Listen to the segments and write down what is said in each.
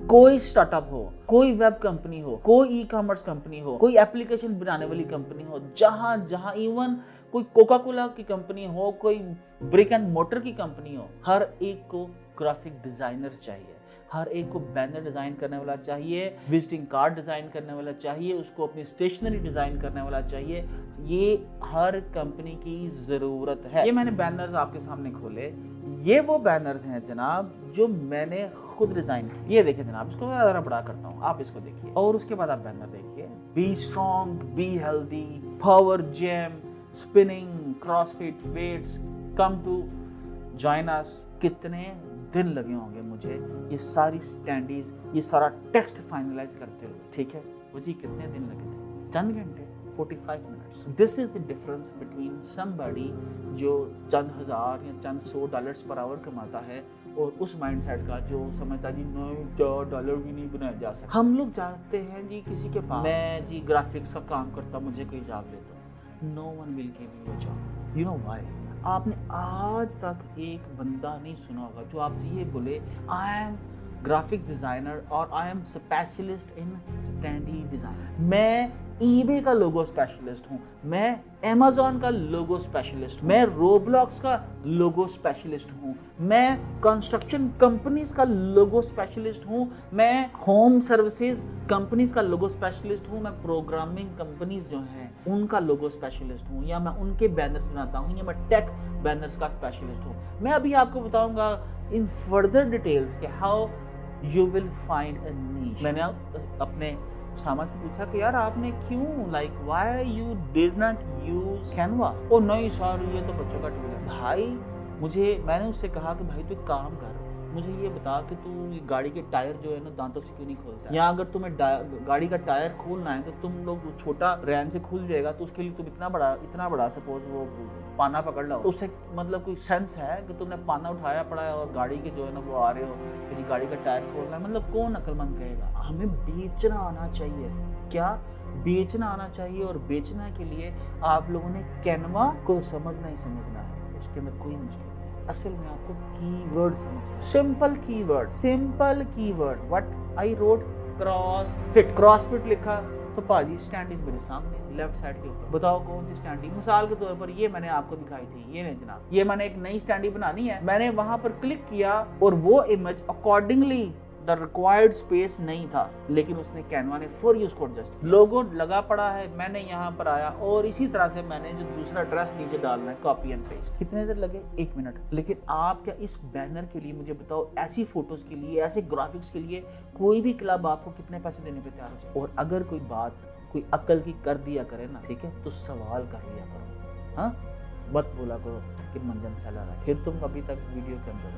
कोई स्टार्टअप हो, कोई वेब कंपनी हो, कोई ई कॉमर्स कंपनी हो, कोई एप्लीकेशन बनाने वाली कंपनी हो, जहां जहां इवन कोई कोका कोला की कंपनी हो, कोई ब्रिक एंड मोटर की कंपनी हो, हर एक को ग्राफिक डिजाइनर चाहिए, हर एक को बैनर डिजाइन करने वाला चाहिए, विजिटिंग कार्ड डिजाइन करने वाला चाहिए, उसको अपनी स्टेशनरी डिजाइन करने वाला चाहिए। ये हर कंपनी की जरूरत है। ये मैंने बैनर्स आपके सामने खोले, ये वो बैनर्स हैं जनाब जो मैंने खुद डिजाइन किए। ये देखिए जनाब, इसको मैं जरा बड़ा करता हूँ, आप इसको देखिए और उसके बाद आप बैनर देखिए। Be strong, be healthy, power gym, spinning, CrossFit, weights, come to join us. कितने दिन लगे होंगे मुझे ये सारी स्टैंडीज, ये सारा टेक्स्ट फाइनलाइज करते हुए, ठीक है। वो जी कितने दिन लगे थे? चंद घंटे, 45 minutes. This is the difference between somebody जो चंद हजार या चंद $100 पर आवर कमाता है और उस माइंडसेट का जो समझता जी नहीं डॉलर भी नहीं बनाया जा सकता। हम लोग जाते हैं जी किसी के पास, मैं जी ग्राफिक्स का काम करता, मुझे कोई जॉब लेता, no one will give you a job. You know why? आपने आज तक एक बंदा नहीं सुना होगा जो आपसे ये बोले आई एम ग्राफिक डिजाइनर और I am specialist in standee design. मैं ईबे का लोगो स्पेशलिस्ट हूँ, मैं अमेज़न का लोगो स्पेशलिस्ट हूँ, मैं रोब्लॉक्स का लोगो स्पेशलिस्ट हूँ, मैं कंस्ट्रक्शन कंपनीज का लोगो स्पेशलिस्ट हूँ, मैं होम सर्विसेज कंपनीज का लोगो स्पेशलिस्ट हूँ, मैं प्रोग्रामिंग कंपनीज जो हैं उनका लोगो स्पेशलिस्ट हूँ, या मैं उनके बैनर्स बनाता हूँ, या मैं टेक बैनर्स का स्पेशलिस्ट हूँ। मैं अभी आपको बताऊंगा इन फर्दर डिटेल्स कि how you will find a niche. मैंने अपने सामा से पूछा कि यार आपने क्यों why you did not use Canva? Oh नहीं सर, ये तो बच्चों का टूल है। भाई मैंने उससे कहा कि भाई तू एक काम कर, मुझे ये बता कि तू ये गाड़ी के टायर जो है ना दांतों से क्यों नहीं खोलता है? या अगर तुम्हें गाड़ी का टायर खोलना है तो तुम लोग छोटा रैन से खुल जाएगा, तो उसके लिए तुम इतना बड़ा सपोज वो पाना पकड़ लो, तो उससे मतलब कोई सेंस है कि तुमने पाना उठाया पड़ा है और गाड़ी के जो है ना वो आ रहे हो कि गाड़ी का टायर खोलना है? मतलब कौन अक्लमंद कहेगा? हमें बेचना आना चाहिए। क्या बेचना आना चाहिए? और बेचना के लिए आप लोगों ने कैनवा को समझना ही समझना है, उसके अंदर कोई मुश्किल। असल में आपको कीवर्ड समझना, simple keyword. What I wrote? CrossFit लिखा तो पाजी स्टैंडिंग मेरे सामने लेफ्ट साइड के ऊपर, बताओ कौन सी स्टैंडिंग? मिसाल के तौर पर ये मैंने आपको दिखाई थी, ये नहीं जनाब, ये मैंने एक नई स्टैंडिंग बनानी है, मैंने वहां पर क्लिक किया और वो image accordingly the required space नहीं था, लेकिन उसने कैनवा ने फॉर यू उसको एडजस्ट, लोगो लगा पड़ा है, मैंने यहाँ पर आया और इसी तरह से मैंने जो दूसरा ड्रेस नीचे डालना है कॉपी एंड पेस्ट। कितने देर लगे? 1 मिनट। लेकिन आप क्या इस बैनर के लिए, मुझे बताओ, ऐसी फोटोज के लिए, ऐसे ग्राफिक्स के लिए कोई भी क्लब आपको कितने पैसे देने पे तैयार हो जाए? और अगर कोई बात कोई अक्ल की कर दिया करे ना, ठीक है, तो सवाल कर लिया करो, हाँ, मत बोला करो कि मंजन सेलर है, फिर तुम अभी तक वीडियो के अंदर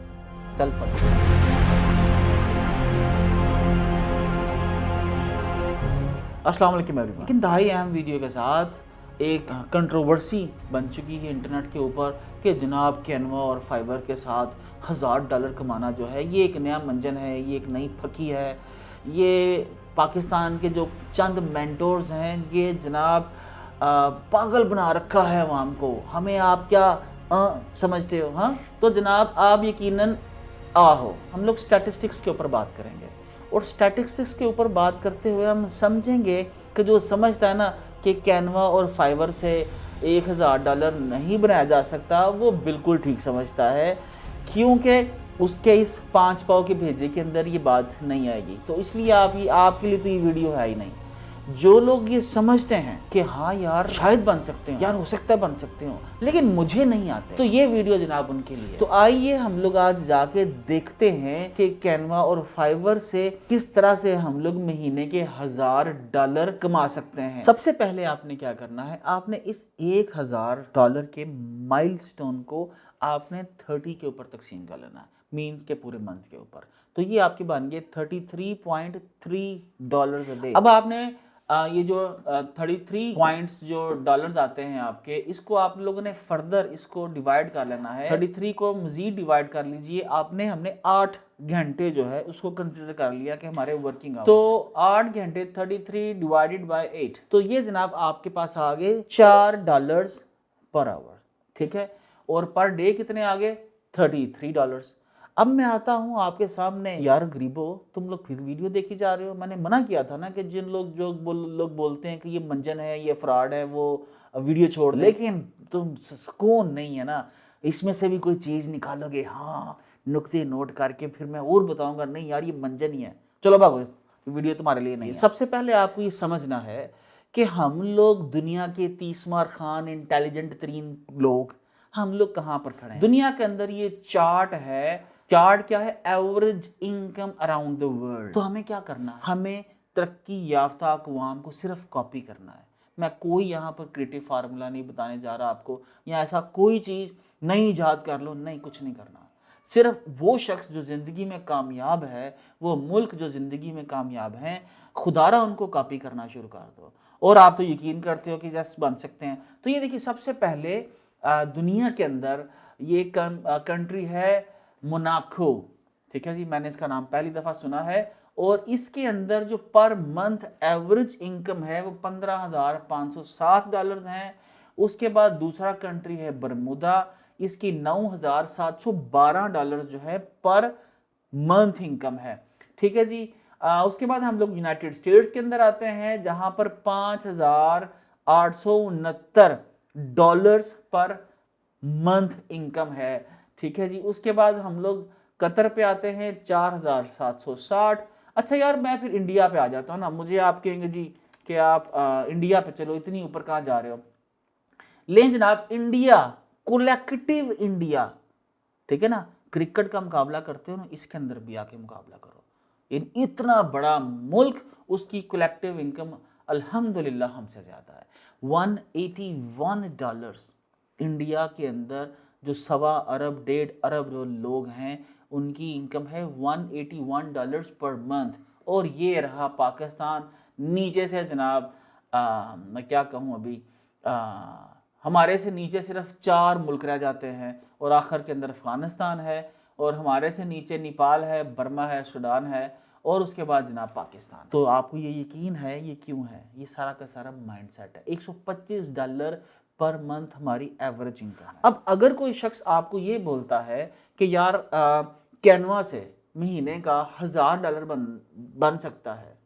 चल पड़ो। अस्सलाम वालेकुम एवरीवन। लेकिन इंतहाई अहम वीडियो के साथ एक कंट्रोवर्सी बन चुकी है इंटरनेट के ऊपर कि जनाब कैनवा और फाइबर के साथ $1000 कमाना जो है ये एक नया मंजन है, ये एक नई फकी है, ये पाकिस्तान के जो चंद मेंटोर्स हैं ये जनाब पागल बना रखा है अवाम को। हमें आप क्या समझते हो? हाँ, तो जनाब आप यकीनन हम लोग स्टैटिस्टिक्स के ऊपर बात करेंगे और स्टैटिस्टिक्स के ऊपर बात करते हुए हम समझेंगे कि जो समझता है ना कि कैनवा और फाइबर से $1000 नहीं बनाया जा सकता, वो बिल्कुल ठीक समझता है, क्योंकि उसके इस 5 पाव के भेजे के अंदर ये बात नहीं आएगी। तो इसलिए आपके लिए तो ये वीडियो है ही नहीं। जो लोग ये समझते हैं कि हाँ यार शायद बन सकते हो, यार हो सकता है बन सकते हो, लेकिन मुझे नहीं आते, तो ये वीडियो जनाब उनके लिए। तो आइए हम लोग आज जाके देखते हैं कि कैनवा और फाइबर से किस तरह से हम लोग महीने के $1000 कमा सकते हैं। सबसे पहले आपने क्या करना है, आपने इस $1000 के माइलस्टोन को आपने 30 के ऊपर तकसीम कर लेना है, मीन्स के पूरे मंथ के ऊपर। तो ये आपके बन गए $33.3 अ डे। अब आपने ये जो 33 पॉइंट्स जो डॉलर्स आते हैं आपके, इसको आप लोगों ने फर्दर इसको डिवाइड कर लेना है। 33 को मजीद डिवाइड कर लीजिए। हमने 8 घंटे जो है उसको कंसिडर कर लिया कि हमारे वर्किंग आवर्स, तो 8 घंटे 33 डिवाइडेड बाय 8, तो ये जनाब आपके पास आ गए $4 पर आवर, ठीक है। और पर डे कितने आ गए? $33। अब मैं आता हूँ आपके सामने, यार गरीबो तुम लोग फिर वीडियो देखी जा रहे हो। मैंने मना किया था ना कि जिन लोग लोग बोलते हैं कि ये मंजन है, ये फ्रॉड है, वो वीडियो छोड़ दें। लेकिन तुम सुकून नहीं है ना, इसमें से भी कोई चीज़ निकालोगे, हाँ नुक्ते नोट करके, फिर मैं और बताऊंगा नहीं यार ये मंजन ही है, चलो भागो वीडियो तुम्हारे लिए नहीं है। सबसे पहले आपको ये समझना है कि हम लोग दुनिया के 30वां खान इंटेलिजेंट तरीन लोग, हम लोग कहाँ पर खड़े हैं दुनिया के अंदर। ये चार्ट है, चार्ट क्या है, average income around the world. तो हमें क्या करना है, हमें तरक्की याफ्ता अक़वाम को सिर्फ कॉपी करना है। मैं कोई यहाँ पर क्रिएटिव फार्मूला नहीं बताने जा रहा आपको, या ऐसा कोई चीज़ नहीं ईजाद कर लो, नहीं, कुछ नहीं करना। सिर्फ वो शख्स जो ज़िंदगी में कामयाब है, वो मुल्क जो ज़िंदगी में कामयाब हैं, खुदारा उनको कॉपी करना शुरू कर दो। और आप तो यकीन करते हो कि जैसे बन सकते हैं। तो ये देखिए, सबसे पहले दुनिया के अंदर ये कंट्री है मोनाको, ठीक है जी, मैंने इसका नाम पहली दफ़ा सुना है। और इसके अंदर जो पर मंथ एवरेज इनकम है वो $15,507 हैं। उसके बाद दूसरा कंट्री है बरमूदा, इसकी $9,712 जो है पर मंथ इनकम है, ठीक है जी। उसके बाद हम लोग यूनाइटेड स्टेट्स के अंदर आते हैं, जहां पर $5,869 पर मंथ इनकम है, ठीक है जी। उसके बाद हम लोग कतर पे आते हैं, 4,760। अच्छा यार, मैं फिर इंडिया पे आ जाता हूँ ना। मुझे आप कहेंगे जी कि आप इंडिया पे चलो, इतनी ऊपर कहाँ जा रहे हो। लेकिन जनाब, इंडिया, कलेक्टिव इंडिया, ठीक है ना, क्रिकेट का मुकाबला करते हो ना, इसके अंदर भी आके मुकाबला करो। इतना बड़ा मुल्क, उसकी कलेक्टिव इनकम अल्हम्दुलिल्लाह हमसे ज़्यादा है, $181। इंडिया के अंदर जो 1.25 अरब 1.5 अरब जो लोग हैं, उनकी इनकम है $181 पर मंथ। और ये रहा पाकिस्तान नीचे से जनाब, मैं क्या कहूँ अभी, हमारे से नीचे सिर्फ 4 मुल्क रह जाते हैं, और आखिर के अंदर अफगानिस्तान है, और हमारे से नीचे नेपाल है, बर्मा है, सूडान है, और उसके बाद जनाब पाकिस्तान। तो आपको ये यकीन है ये क्यों है? ये सारा का सारा माइंडसेट है। $125 पर मंथ हमारी एवरेज इनकम है। अब अगर कोई शख्स आपको ये बोलता है कि यार कैनवा से महीने का $1,000 बन सकता है,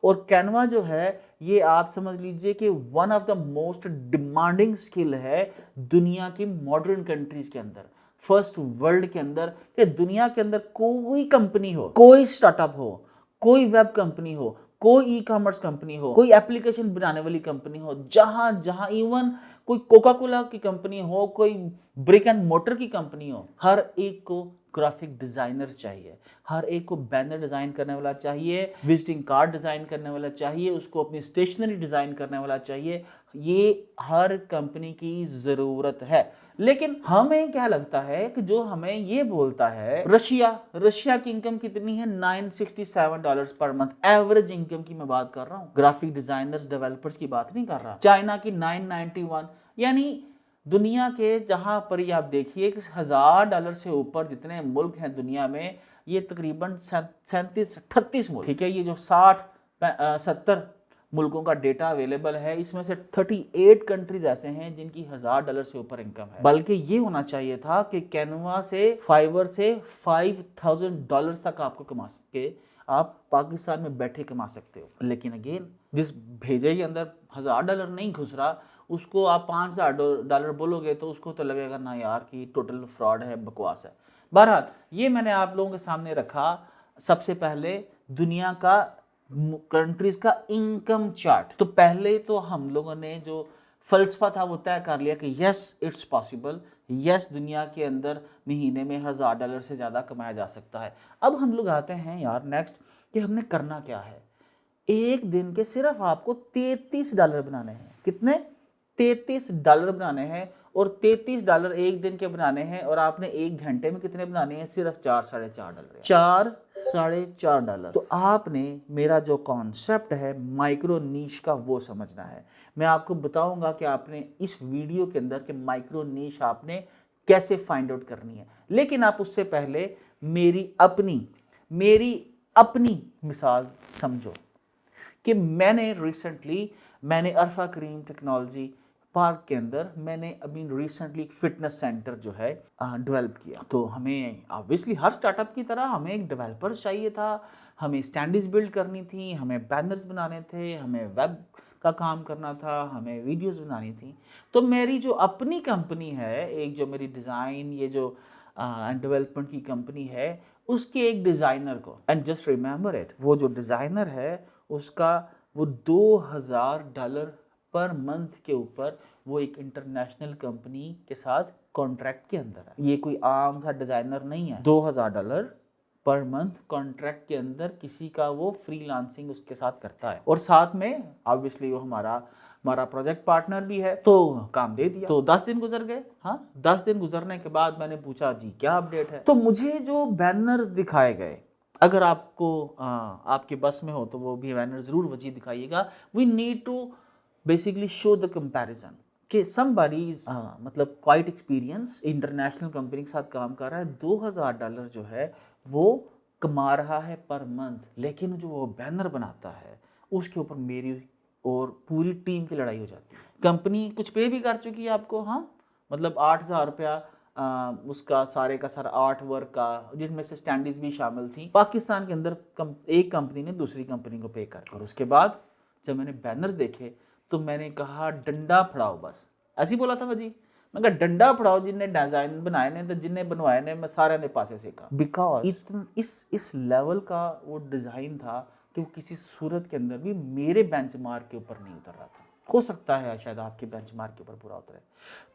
और कैनवा जो है ये आप समझ लीजिए कि one of the most demanding skill है दुनिया की मॉडर्न कंट्रीज के अंदर, फर्स्ट वर्ल्ड के अंदर, कि दुनिया के अंदर कोई कंपनी हो, कोई स्टार्टअप हो, कोई वेब कंपनी हो, कोई ई कॉमर्स कंपनी हो, कोई एप्लीकेशन बनाने वाली कंपनी हो, जहां जहां इवन कोई कोका कोला की कंपनी हो, कोई ब्रिक एंड मोटर की कंपनी हो, हर एक को ग्राफिक डिजाइनर चाहिए, हर एक को बैनर डिजाइन करने वाला चाहिए, विजिटिंग कार्ड डिजाइन करने वाला चाहिए, उसको अपनी स्टेशनरी डिजाइन करने वाला चाहिए। ये हर कंपनी की जरूरत है। लेकिन हमें क्या लगता है कि जो हमें ये बोलता है, रशिया की इनकम कितनी है, $967 पर मंथ एवरेज इनकम की मैं बात कर रहा हूं, ग्राफिक डिजाइनर्स डेवलपर्स की बात नहीं कर रहा। चाइना की 991। यानी दुनिया के जहां पर ही आप देखिए कि $1,000 से ऊपर जितने मुल्क हैं दुनिया में, ये तकरीबन 37-38 मुल्क, ठीक है। ये जो 60-70 मुल्कों का डेटा अवेलेबल है, इसमें से 38 कंट्रीज ऐसे हैं जिनकी $1,000 से ऊपर इनकम है। बल्कि ये होना चाहिए था कि कैनवा से, फाइवर से $5,000 तक आपको कमा सके, आप पाकिस्तान में बैठे कमा सकते हो। लेकिन अगेन, जिस भेजे के अंदर $1,000 नहीं घुस रहा, उसको आप $5,000 बोलोगे तो उसको तो लगेगा ना यार कि टोटल फ्रॉड है, बकवास है। बहरहाल, ये मैंने आप लोगों के सामने रखा सबसे पहले दुनिया का कंट्रीज का इनकम चार्ट। तो पहले तो हम लोगों ने जो फलसफा था वो तय कर लिया कि यस इट्स पॉसिबल, यस दुनिया के अंदर महीने में $1,000 से ज़्यादा कमाया जा सकता है। अब हम लोग आते हैं यार नेक्स्ट कि हमने करना क्या है। एक दिन के सिर्फ आपको $33 बनाने हैं। कितने? $33 बनाने हैं, और $33 एक दिन के बनाने हैं, और आपने एक घंटे में कितने बनाने हैं? सिर्फ $4-4.5। $4-4.5। तो आपने मेरा जो कॉन्सेप्ट है माइक्रो नीश का वो समझना है। मैं आपको बताऊंगा कि आपने इस वीडियो के अंदर के माइक्रो नीश आपने कैसे फाइंड आउट करनी है। लेकिन आप उससे पहले मेरी अपनी मिसाल समझो कि मैंने रिसेंटली अरफा करीम टेक्नोलॉजी पार्क के अंदर मैंने अभी रिसेंटली फिटनेस सेंटर जो है डेवलप किया। तो हमें ऑब्वियसली हर स्टार्टअप की तरह हमें एक डेवलपर चाहिए था, हमें स्टैंडर्ड्स बिल्ड करनी थी, हमें बैनर्स बनाने थे, हमें वेब का काम करना था, हमें वीडियोस बनानी थी। तो मेरी जो अपनी कंपनी है, एक जो मेरी डिज़ाइन ये जो डेवलपमेंट की कंपनी है, उसके एक डिज़ाइनर को, एंड जस्ट रिमेंबर इट, वो जो डिज़ाइनर है उसका वो $2000 पर मंथ के ऊपर वो एक इंटरनेशनल कंपनी के साथ कॉन्ट्रैक्ट के अंदर है। ये कोई आम सा डिज़ाइनर नहीं है। $2000 पर मंथ कॉन्ट्रैक्ट के अंदर किसी का वो फ्रीलांसिंग उसके साथ करता है, और साथ में ऑब्वियसली वो हमारा प्रोजेक्ट पार्टनर भी है। तो काम दे दिया। तो 10 दिन गुजर गए। हाँ, 10 दिन गुजरने के बाद मैंने पूछा जी क्या अपडेट है। तो मुझे जो बैनर्स दिखाए गए, अगर आपको आपके बस में हो तो वो भी बैनर जरूर वजी दिखाइएगा। We need to basically show the comparison कि somebody is मतलब क्वाइट एक्सपीरियंस इंटरनेशनल कंपनी के साथ काम कर रहा है, $2000 जो है वो कमा रहा है पर मंथ, लेकिन जो वो बैनर बनाता है उसके ऊपर मेरी और पूरी टीम की लड़ाई हो जाती है। कंपनी कुछ पे भी कर चुकी है आपको, हाँ, मतलब $8000 उसका सारे का सारा आर्ट वर्क का, जिसमें से स्टैंडीज भी शामिल थी। पाकिस्तान के अंदर एक कंपनी ने दूसरी कंपनी को पे कर, और उसके बाद जब मैंने बैनर्स देखे तो मैंने कहा डंडा फड़ाओ, बस ऐसे ही बोला था वजी। मैं कहा डंडा फड़ाओ, जिन्हें डिजाइन बनाए ने तो जिन्हें बनवाए ने, मैं सारे ने पासे सीखा। बिकॉज इस लेवल का वो डिजाइन था कि वो किसी सूरत के अंदर भी मेरे बेंचमार्क के ऊपर नहीं उतर रहा था। हो सकता है शायद आपके बेंचमार्क के ऊपर पूरा उतरे।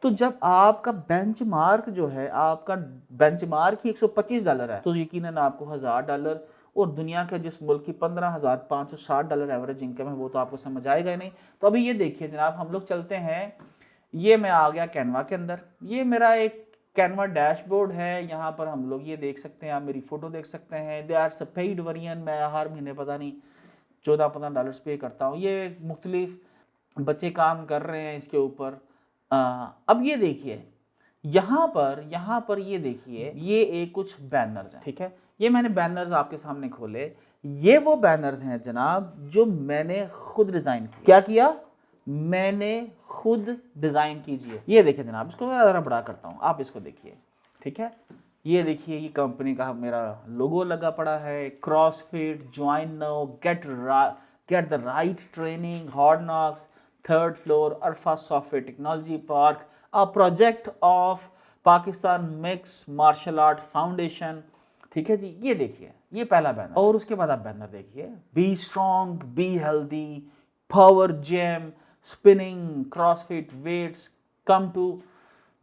तो जब आपका बेंचमार्क जो है, आपका बेंचमार्क ही $125 है, तो यकीनन आपको $1000 और दुनिया के जिस मुल्क की $15,560 एवरेज इनकम है वो तो आपको समझ आएगा ही नहीं। तो अभी ये देखिए जनाब, हम लोग चलते हैं, ये मैं आ गया कैनवा के अंदर, ये मेरा एक कैनवा डैशबोर्ड है। यहाँ पर हम लोग ये देख सकते हैं, आप मेरी फोटो देख सकते हैं। दे आर पेड वेरिएंट, मैं हर महीने पता नहीं $14-15 पे करता हूँ। ये मुख्तलिफ बच्चे काम कर रहे हैं इसके ऊपर। अब ये देखिए यहाँ पर ये देखिए, ये एक कुछ बैनर्स हैं, ठीक है। ये मैंने बैनर्स आपके सामने खोले, ये वो बैनर्स हैं जनाब जो मैंने खुद डिजाइन किया। क्या किया? मैंने खुद डिजाइन कीजिए। ये देखिए जनाब, इसको मैं ज़रा बड़ा करता हूँ, आप इसको देखिए, ठीक है। ये देखिए, ये कंपनी का मेरा लोगो लगा पड़ा है, CrossFit, join now, get the right training, Hard Knocks, 3rd floor, Arfa software technology park, a project of Pakistan mix martial art foundation, ठीक है जी। ये देखिए, ये पहला बैनर, और उसके बाद आप बैनर देखिए, be strong, be healthy, power gym, spinning, CrossFit, weights, come to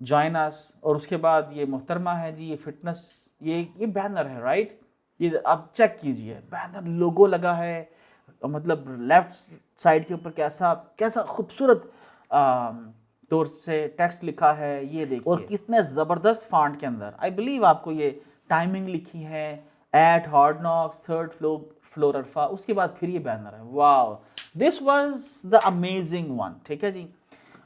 join us. और उसके बाद ये मोहतरमा है जी, ये फिटनेस, ये बैनर है, राइट। ये आप चेक कीजिए, बैनर लोगो लगा है, मतलब लेफ्ट साइड के ऊपर कैसा कैसा खूबसूरत तौर से टेक्स्ट लिखा है, ये देखिए, और कितने ज़बरदस्त फॉन्ट के अंदर। आई बिलीव आपको ये टाइमिंग लिखी है, at Hard Knocks, 3rd floor Arfa. उसके बाद फिर ये बैनर है, wow, this was the amazing one, ठीक है जी।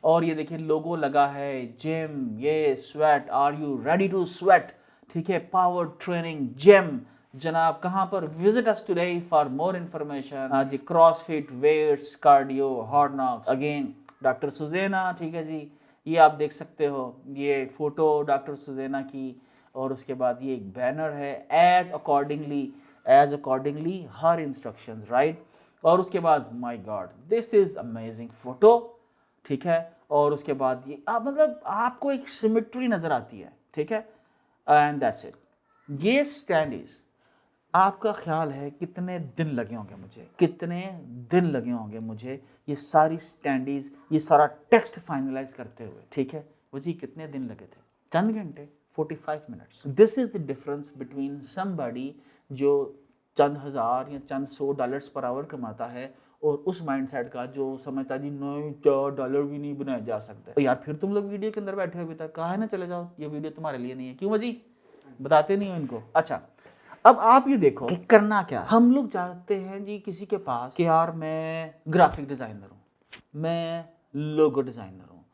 और ये देखिए लोगो लगा है, जिम, ये sweat, are you ready to sweat, ठीक है, पावर ट्रेनिंग जिम जनाब, कहाँ पर? Visit us today for more information. जी, CrossFit, weights, cardio, Hard Knocks, again doctor Suzanna, ठीक है जी। ये आप देख सकते हो, ये फोटो डॉक्टर सुजैना की, और उसके बाद ये एक बैनर है, एज अकॉर्डिंगली हर इंस्ट्रक्शंस, राइट। और उसके बाद my God, this is amazing photo, ठीक है। और उसके बाद ये मतलब आपको एक सिमेट्री नजर आती है, ठीक है, एंड दैट्स इट। ये स्टैंडीज, आपका ख्याल है कितने दिन लगे होंगे मुझे, कितने दिन लगे होंगे मुझे ये सारी स्टैंडीज, ये सारा टेक्स्ट फाइनलाइज करते हुए, ठीक है। वो जी कितने दिन लगे थे? चंद घंटे, 45 minutes. This is the difference between somebody जो चंद हजार या चंद $100 पर आवर कमाता है, और उस माइंडसेट का जो समझता जी नहीं $4 भी नहीं बनाए जा सकते। तो यार फिर तुम लोग वीडियो के अंदर बैठे हो अभी तक, कहा है ना चले जाओ, ये वीडियो तुम्हारे लिए नहीं है। क्यों जी बताते नहीं हो इनको? अच्छा, अब आप ये देखो कि करना क्या। हम लोग चाहते हैं जी किसी के पास कि यार मैं ग्राफिक डिजाइनर हूँ, मैं लोगो डिजाइनर हूँ,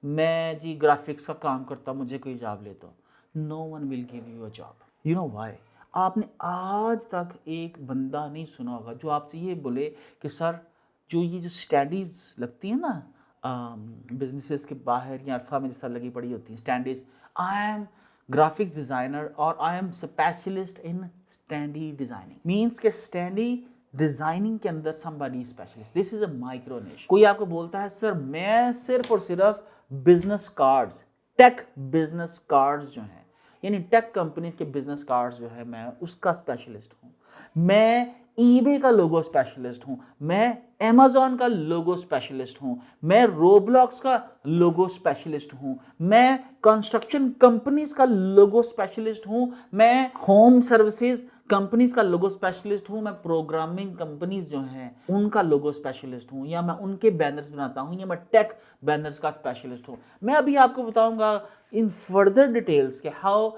मैं जी ग्राफिक्स का काम करता, मुझे कोई जॉब ले दो। No one will give you a job. You know why? आपने आज तक एक बंदा नहीं सुना होगा जो आपसे ये बोले कि सर जो ये जो स्टडीज लगती है ना, बिजनेसेस के बाहर या अल्फा में जैसा लगी पड़ी होती है standees, I am graphic designer और I am specialist in standee designing. Means के स्टैंडी डिज़ाइनिंग के अंदर somebody specialist, this is a micro niche. कोई आपको बोलता है सर मैं सिर्फ और सिर्फ business cards, tech business cards जो हैं, यानी टेक कंपनीज के बिजनेस कार्ड्स जो है मैं उसका स्पेशलिस्ट हूँ, मैं ईबे का लोगो स्पेशलिस्ट हूँ, मैं अमेज़ॉन का लोगो स्पेशलिस्ट हूँ, मैं रोब्लॉक्स का लोगो स्पेशलिस्ट हूँ, मैं कंस्ट्रक्शन कंपनीज का लोगो स्पेशलिस्ट हूँ, मैं होम सर्विसेज कंपनीज का लोगो स्पेशलिस्ट हूँ, मैं प्रोग्रामिंग कंपनीज जो हैं उनका लोगो स्पेशलिस्ट हूँ, या मैं उनके बैनर्स बनाता हूँ, या मैं टेक बैनर्स का स्पेशलिस्ट हूँ। मैं अभी आपको बताऊंगा इन फर्दर डिटेल्स के how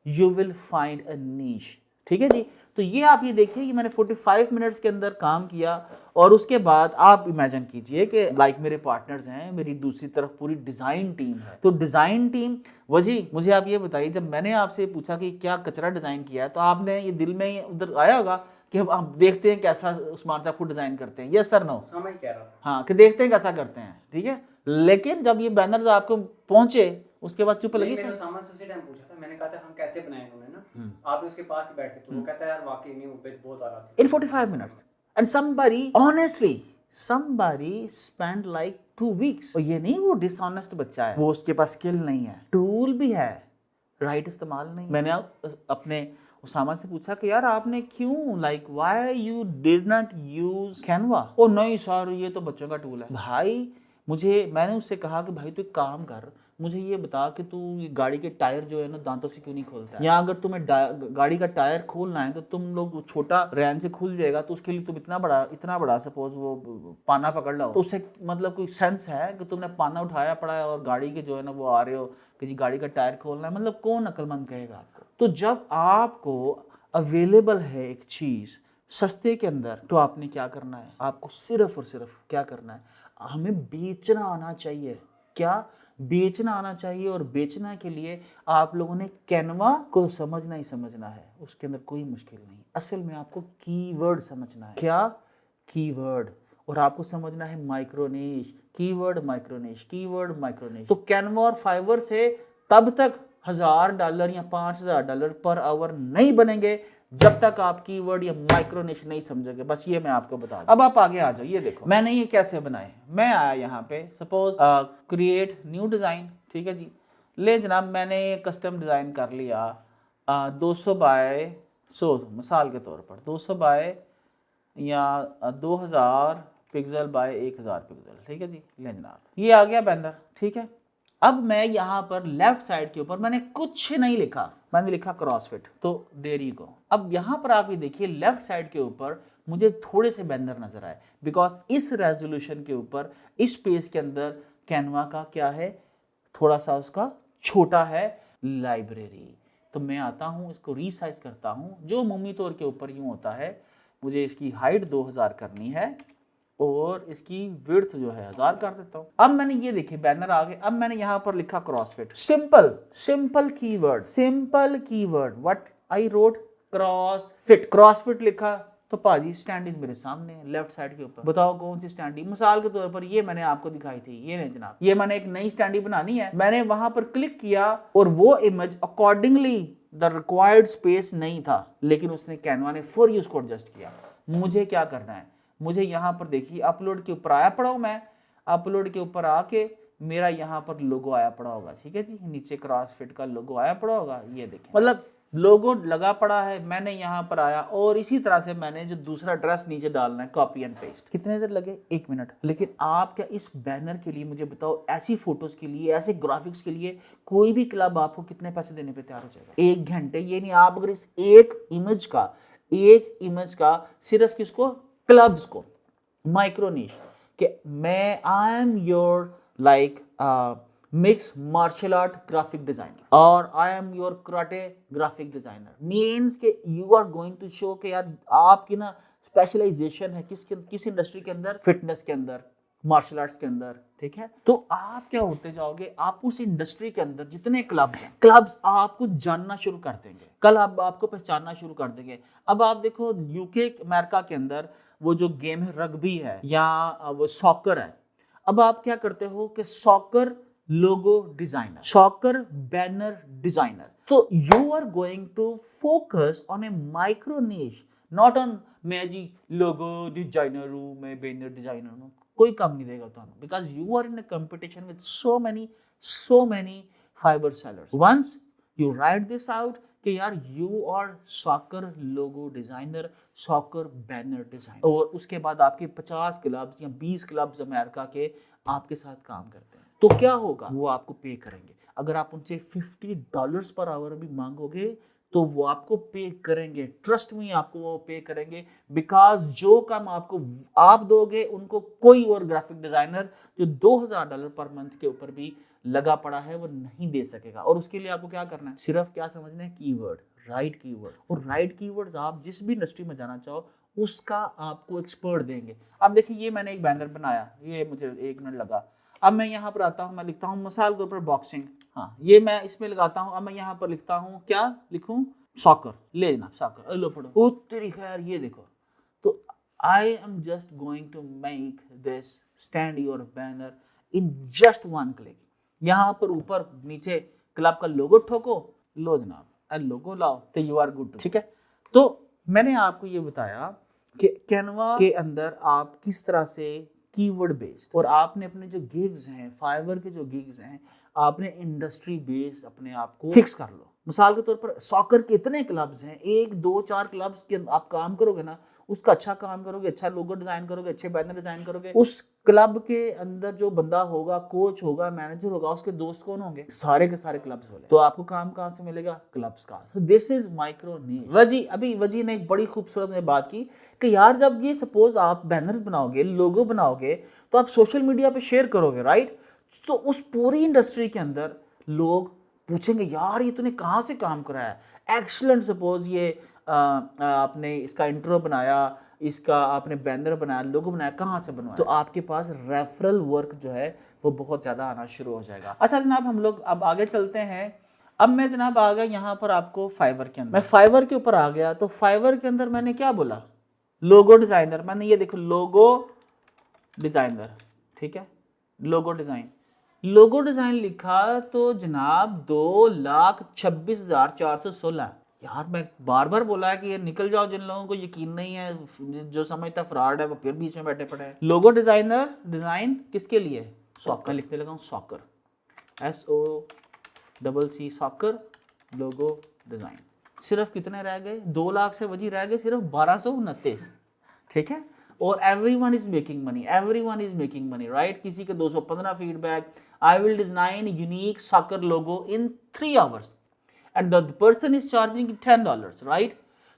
you will find a niche. ठीक है जी। तो ये आप ये देखिए कि मैंने 45 मिनट्स के अंदर काम किया, और उसके बाद आप इमेजिन कीजिए कि लाइक मेरे पार्टनर्स हैं, मेरी दूसरी तरफ पूरी डिज़ाइन टीम है। तो डिज़ाइन टीम वजी, मुझे आप ये बताइए, जब मैंने आपसे पूछा कि क्या कचरा डिज़ाइन किया है, तो आपने ये दिल में उधर आया होगा कि अब आप देखते हैं कैसा उस्मान साहब को डिज़ाइन करते हैं, यस सर नो? समझ कह रहा था हाँ, कि देखते हैं कैसा करते हैं, ठीक है। लेकिन जब ये बैनर्स आपको पहुंचे उसके बाद चुप लगी। मेरे सामान से उसी टाइम पूछा था, मैंने कहा था हम कैसे बनाएंगे उन्हें ना, आपने उसके पास ही बैठे, तो वो कहता है यार वाकई नहीं वो पेज बहुत आ रहा था। In 45 minutes and somebody honestly somebody spent like 2 weeks। और ये नहीं वो डिसऑनेस्ट बच्चा है, वो उसके पास स्किल नहीं है, टूल भी है, राइट इस्तेमाल नहीं। मैंने अपने उसामा से पूछा कि यार आपने क्यों like why you did not use Canva? Oh नहीं सर ये तो बच्चों का टूल है। भाई मैंने उससे कहा कि भाई तू एक काम कर, मुझे ये बता कि तू ये गाड़ी के टायर जो है ना दांतों से क्यों नहीं खोलता है? या अगर तुम्हें गाड़ी का टायर खोलना है तो तुम लोग छोटा रैन से खुल जाएगा, तो उसके लिए तुम इतना बड़ा सपोज वो पाना पकड़ लो, तो उससे मतलब कोई सेंस है कि तुमने पाना उठाया पड़ा है और गाड़ी के जो है ना वो आ रहे हो कि जी गाड़ी का टायर खोलना है? मतलब कौन अक्लमंद कहेगा आपको? तो जब आपको अवेलेबल है एक चीज सस्ते के अंदर, तो आपने क्या करना है? आपको सिर्फ और सिर्फ क्या करना है? हमें बेचना आना चाहिए। क्या? बेचना आना चाहिए। और बेचना के लिए आप लोगों ने कैनवा को समझना ही समझना है, उसके अंदर कोई मुश्किल नहीं। असल में आपको कीवर्ड समझना है। क्या? कीवर्ड। और आपको समझना है micro niche, keyword micro niche, keyword micro niche. तो कैनवा और फाइवर से तब तक $1000 या $5000 पर आवर नहीं बनेंगे जब तक आप कीवर्ड या माइक्रोनिश नहीं समझोगे। बस ये मैं आपको बता दूं। अब आप आगे आ जाओ, ये देखो मैंने ये कैसे बनाए। मैं आया यहाँ पे सपोज क्रिएट न्यू डिजाइन, ठीक है जी। ले जनाब मैंने कस्टम डिजाइन कर लिया 200 बाय 100 मिसाल के तौर पर 200 बाय या 2000 पिक्सल बाय 1000 पिक्सल, ठीक है जी। ले जनाब ये आ गया बैनर, ठीक है। अब मैं यहाँ पर लेफ्ट साइड के ऊपर मैंने कुछ नहीं लिखा, मैंने लिखा क्रॉसफिट, तो देयर यू गो। अब यहाँ पर आप ये देखिए लेफ्ट साइड के ऊपर मुझे थोड़े से बैनर नजर आए, बिकॉज इस रेजोल्यूशन के ऊपर इस पेज के अंदर कैनवा का क्या है, थोड़ा सा उसका छोटा है लाइब्रेरी। तो मैं आता हूँ इसको रीसाइज करता हूँ, जो मुमनी तौर के ऊपर यूँ होता है। मुझे इसकी हाइट 2000 करनी है और इसकी विड्थ जो है 1000 कर देता हूं। अब मैंने ये देखिए बैनर आ गए। अब मैंने यहां पर लिखा CrossFit, simple keyword what I wrote CrossFit, CrossFit लिखा तो पाजी स्टैंडीज मेरे सामने है लेफ्ट साइड के ऊपर। बताओ कौन सी स्टैंडी? मिसाल के तौर पर ये मैंने आपको दिखाई थी, ये नहीं जनाब, ये मैंने एक नई स्टैंडी बनानी है। मैंने वहां पर क्लिक किया और वो image accordingly the required space नहीं था, लेकिन उसने कैनवा ने फॉर यू उसको एडजस्ट किया। मुझे क्या करना है? मुझे यहाँ पर देखिए अपलोड के ऊपर आया पड़ा हूं मैं, अपलोड के ऊपर आके मेरा यहाँ पर लोगो आया पड़ा होगा, ठीक है जी। नीचे क्रॉसफिट का लोगो आया पड़ा होगा, ये देखिए मतलब लोगो लगा पड़ा है। मैंने यहाँ पर आया और इसी तरह से मैंने जो दूसरा एड्रेस नीचे डालना है कॉपी एंड पेस्ट। कितने देर लगे? 1 मिनट। लेकिन आप क्या इस बैनर के लिए मुझे बताओ, ऐसी फोटोज के लिए, ऐसे ग्राफिक्स के लिए कोई भी क्लब आपको कितने पैसे देने पे तैयार हो जाएगा? 1 घंटे। ये नहीं, आप अगर इस एक इमेज का सिर्फ किसको, क्लब्स को, माइक्रोनिश कि मैं I am your like mix martial art graphic designer और I am your karate graphic designer, means के you are going to show कि यार आपकी ना स्पेशलाइजेशन है किस इंडस्ट्री के अंदर, फिटनेस के अंदर, मार्शल आर्ट्स के अंदर, ठीक है। तो आप क्या होते जाओगे, आप उस इंडस्ट्री के अंदर जितने क्लब्स हैं, क्लब्स आपको जानना शुरू कर देंगे, कल अब आपको पहचानना शुरू कर देंगे। अब आप देखो यूके अमेरिका के अंदर वो जो गेम है रग्बी है या वो सॉकर है, अब आप क्या करते हो कि soccer logo designer, soccer banner designer, तो you are going to focus on a micro niche, not on मैं जी लोगो डिजाइनर हूं, मैं बैनर डिजाइनर हूं, कोई काम नहीं देगा ਤੁਹਾਨੂੰ, because you are in a competition with so many fiber sellers. Once you write this out कि यार you are soccer logo designer, soccer banner designer, और उसके बाद आपके 50 क्लब्स या 20 क्लब्स अमेरिका के आपके साथ काम करते हैं, तो क्या होगा, वो आपको पे करेंगे। अगर आप उनसे $50 पर आवर भी मांगोगे तो वो आपको पे करेंगे, ट्रस्ट में आपको वो पे करेंगे, बिकॉज जो काम आपको आप दोगे उनको कोई और ग्राफिक डिजाइनर जो $2000 पर मंथ के ऊपर भी लगा पड़ा है वो नहीं दे सकेगा। और उसके लिए आपको क्या करना है, सिर्फ क्या समझना है, कीवर्ड, राइट कीवर्ड, और राइट कीवर्ड्स आप जिस भी इंडस्ट्री में जाना चाहो उसका आपको एक्सपर्ट देंगे। अब देखिए ये मैंने एक बैनर बनाया, ये मुझे 1 मिनट लगा, अब मैं यहाँ पर आता हूँ, मैं लिखता हूँ मिसाल के ऊपर बॉक्सिंग, हाँ ये मैं इसमें लगाता हूँ, अब मैं यहाँ पर लिखता हूँ, क्या लिखूँ, सॉकर, ले ना सॉकर, लो पढ़ो, ओ तेरी खैर ये देखो, तो I am just going to make this stand your banner in just 1 click. यहाँ पर ऊपर नीचे क्लब का लोगो ठोको, लो जनाब लोगो लाओ, तो यू आर गुड, ठीक है। तो मैंने आपको ये बताया कि कैनवा के अंदर आप किस तरह से कीवर्ड बेस्ड, और आपने अपने जो गिग्स हैं, फाइवर के जो गिग्स हैं, आपने इंडस्ट्री बेस्ड अपने आप को फिक्स कर लो। मिसाल के तौर पर सॉकर के इतने क्लब्स हैं, 1 2 4 क्लब्स के आप काम करोगे ना, उसका अच्छा काम करोगे, अच्छा लोगो डिजाइन करोगे, अच्छे बैनर डिजाइन करोगे, उस क्लब के अंदर जो बंदा होगा, कोच होगा, मैनेजर होगा, उसके दोस्त कौन होंगे, सारे के सारे क्लब्स वाले, तो आपको काम कहां से मिलेगा, क्लब्स का। so दिस इज माइक्रो नीश। वजी ने एक बड़ी खूबसूरत बात की कि यार जब ये सपोज आप बैनर्स बनाओगे, लोगो बनाओगे, तो आप सोशल मीडिया पे शेयर करोगे, राइट, तो उस पूरी इंडस्ट्री के अंदर लोग पूछेंगे यार ये तूने कहाँ से काम कराया है, एक्सीलेंट, सपोज ये आपने इसका इंट्रो बनाया, इसका आपने बैनर बनाया, लोगो बनाया, कहाँ से बनवाया, तो आपके पास रेफरल वर्क जो है वो बहुत ज़्यादा आना शुरू हो जाएगा। अच्छा जनाब, हम लोग अब आगे चलते हैं। अब मैं जनाब आ गया यहाँ पर आपको फाइवर के अंदर, मैं फाइवर के ऊपर आ गया, तो फाइवर के अंदर मैंने क्या बोला, लोगो डिज़ाइनर, मैंने ये देखो लोगो डिज़ाइनर, ठीक है, लोगो डिज़ाइन लिखा, तो जनाब 2,26,416। यार मैं बार बार बोला है कि ये निकल जाओ, जिन लोगों को यकीन नहीं है, जो समझता फ्रॉड है वो फिर बीच में बैठे पड़े हैं। लोगो डिजाइनर, डिजाइन किसके लिए, सॉकर, लिखने लगा हूँ soccer, SOCC soccer logo design. सिर्फ कितने रह गए, 2 लाख से वजी रह गए सिर्फ 1229, ठीक है, और everyone is making money, right. किसी के 215 feedback, I will design unique soccer logo in 3 hours and the person is charging $10, right?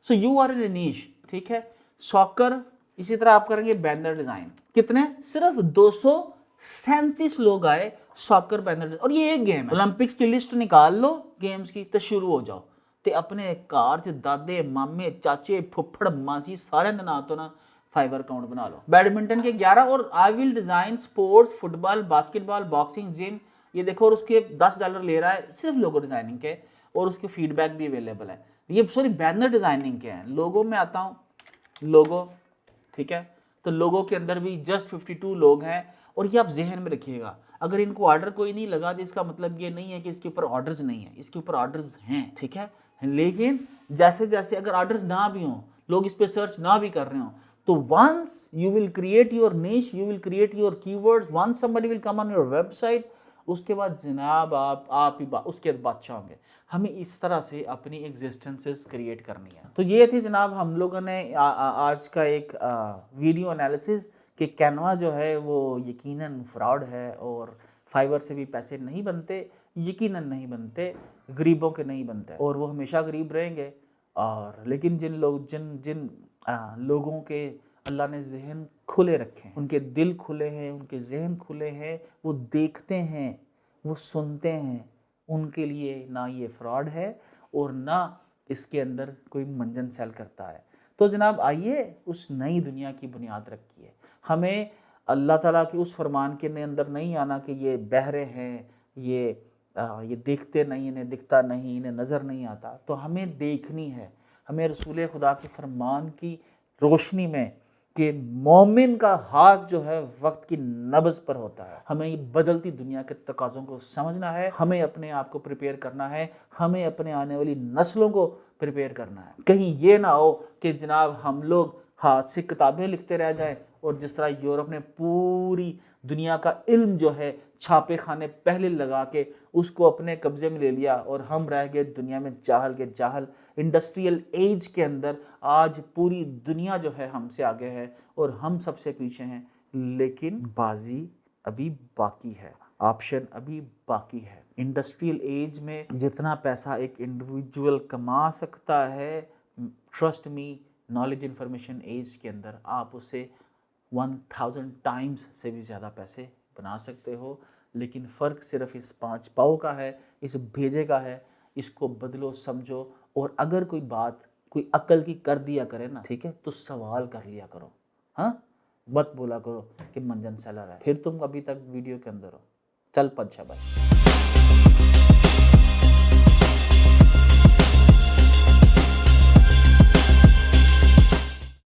So you are in a niche, ठीक है। सॉकर, इसी तरह आप करेंगे बैनर डिजाइन, कितने, सिर्फ 237 लोग आए सॉकर बैनर, और ये एक गेम है, ओलंपिक्स की लिस्ट निकाल लो गेम्स की, तो शुरू हो जाओ, ते अपने कार च दादे मामे चाचे फुफड़ मासी सारे दिन ना तो ना फाइवर अकाउंट बना लो। बैडमिंटन के 11, और I will design sports, football, basketball, boxing, gym, ये देखो, और उसके $10 ले रहा है सिर्फ लोगो डिजाइनिंग के, और उसके फीडबैक भी अवेलेबल है। ये सॉरी बैनर डिजाइनिंग के हैं। लोगो में आता हूँ, लोगो, ठीक है, तो लोगो के अंदर भी जस्ट 52 लोग हैं, और ये आप जहन में रखिएगा, अगर इनको ऑर्डर कोई नहीं लगा तो इसका मतलब ये नहीं है कि इसके ऊपर ऑर्डर्स नहीं है, इसके ऊपर ऑर्डर्स हैं, ठीक है। लेकिन जैसे जैसे अगर ऑर्डर्स ना भी हों, लोग इस पर सर्च ना भी कर रहे हो, तो once you will create your niche, you will create your keywords, once somebody will come on your website, उसके बाद जनाब आप ही उसके बाद बादशाह होंगे। हमें इस तरह से अपनी एग्जिस्टेंसेस क्रिएट करनी है। तो ये थी जनाब हम लोगों ने आज का एक वीडियो एनालिसिस कि कैनवा जो है वो यकीनन फ्रॉड है, और फाइवर से भी पैसे नहीं बनते, यकीनन नहीं बनते, गरीबों के नहीं बनते, और वो हमेशा गरीब रहेंगे। और लेकिन जिन लोगों के अल्लाह ने जहन खुले रखे हैं, उनके दिल खुले हैं, उनके जहन खुले हैं, वो देखते हैं, वो सुनते हैं, उनके लिए ना ये फ्रॉड है और ना इसके अंदर कोई मंजन सेल करता है। तो जनाब आइए उस नई दुनिया की बुनियाद रखिए। हमें अल्लाह ताला के उस फरमान के अंदर नहीं आना कि ये बहरे हैं, ये देखते नहीं, इन्हें दिखता नहीं, इन्हें नज़र नहीं आता। तो हमें देखनी है, हमें रसूल खुदा के फरमान की रोशनी में कि मोमिन का हाथ जो है वक्त की नब्ज पर होता है। हमें ये बदलती दुनिया के तकाज़ों को समझना है, हमें अपने आप को प्रिपेयर करना है, हमें अपने आने वाली नस्लों को प्रिपेयर करना है। कहीं ये ना हो कि जनाब हम लोग हाथ से किताबें लिखते रह जाएं और जिस तरह यूरोप ने पूरी दुनिया का इल्म जो है छापे खाने पहले लगा के उसको अपने कब्जे में ले लिया और हम रह गए दुनिया में जाहल के जाहल। इंडस्ट्रियल एज के अंदर आज पूरी दुनिया जो है हमसे आगे है और हम सबसे पीछे हैं, लेकिन बाजी अभी बाकी है, ऑप्शन अभी बाकी है। इंडस्ट्रियल एज में जितना पैसा एक इंडिविजुअल कमा सकता है, trust me, knowledge information age के अंदर आप उसे 1000 टाइम्स से भी ज़्यादा पैसे बना सकते हो। लेकिन फ़र्क सिर्फ इस 5 पाव का है, इस भेजे का है। इसको बदलो, समझो, और अगर कोई बात कोई अक्ल की कर दिया करे ना, ठीक है, तो सवाल कर लिया करो। हाँ, मत बोला करो कि मंजन सेलर है, फिर तुम अभी तक वीडियो के अंदर हो। चल पंचा भाई।